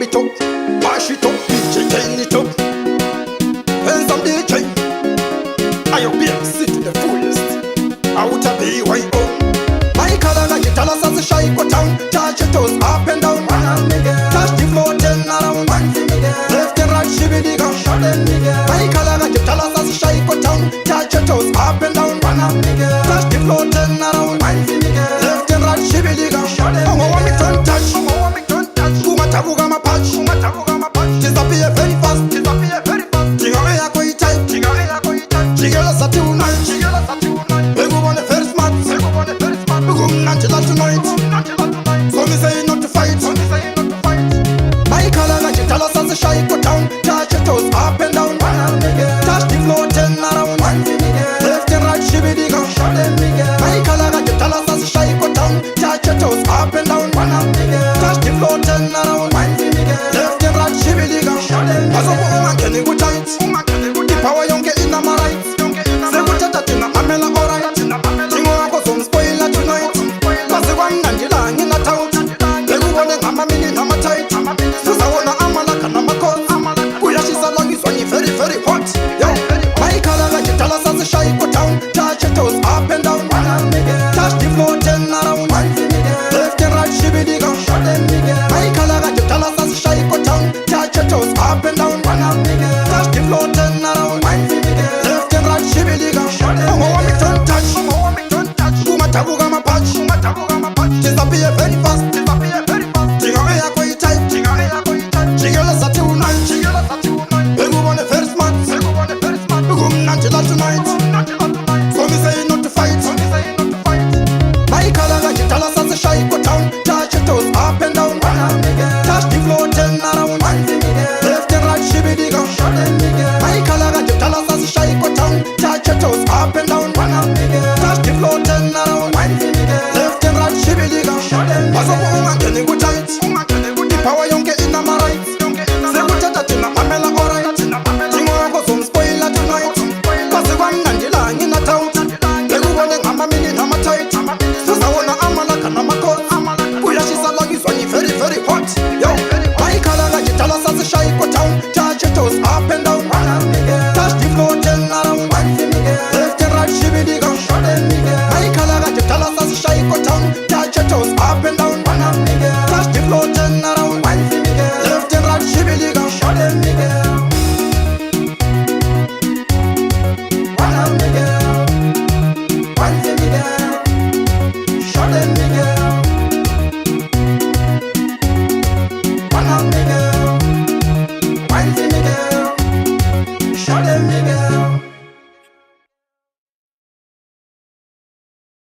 Bambi top, mash it up, DJ turn it up. And some DJ, I obey, sit to the fullest. Out of BYO. My color like it, tell us as a shy go down. Touch your toes up and down. Touch the floor, turn around. Left and right, shibby go. My color like it, tell us as a shy go down. Touch your toes up and down. Touch the floor, turn around. Left and right, shibby go. Oh, want me to touch. Kuma tabuga my patch. Disappear very fast. Jingle air go tight. Jiggle us at tonight. We go on the first match. We go Angela tonight. So me say not to fight. My color like you tell us as a shy go down. Touch your toes up and down. Touch the floor, turn around. Left and right, shibby go. My color like you tell us as a shy go down. Touch your toes up and down. Touch the floor, turn around. Left and right, shibby go. As a woman can you go tight. The power young get in my right. Say what you touching, I'm alright. Tingo ako some spoiler tonight. Cause the one Angela in the town. They go on and I'm a minute, I'm a tight. Cause I wanna I'm a like and I'm a coat. Kuya she's a long is when you very very hot. Yo, my color like you tell us as a shy go down. Touch your toes up and down. Touch the floor, turn around. Left and right, shibby go. My color like you tell us as a shy go down. Touch your toes up and down. Touch the floor, turn around. Left and right, shibby go. Oh, want me to touch. Kuma tabuga my patch. Disappear very fast. Jingle air go tight. Jiggle us at tonight. We go on the first match. We go Angela tonight. So me say not to fight. My color like you tell us as a shy go down. Touch your toes up and down. Touch the floor, turn around. Left and right, shibby go. My color like you tell us as a shy go down. Touch your toes up and down.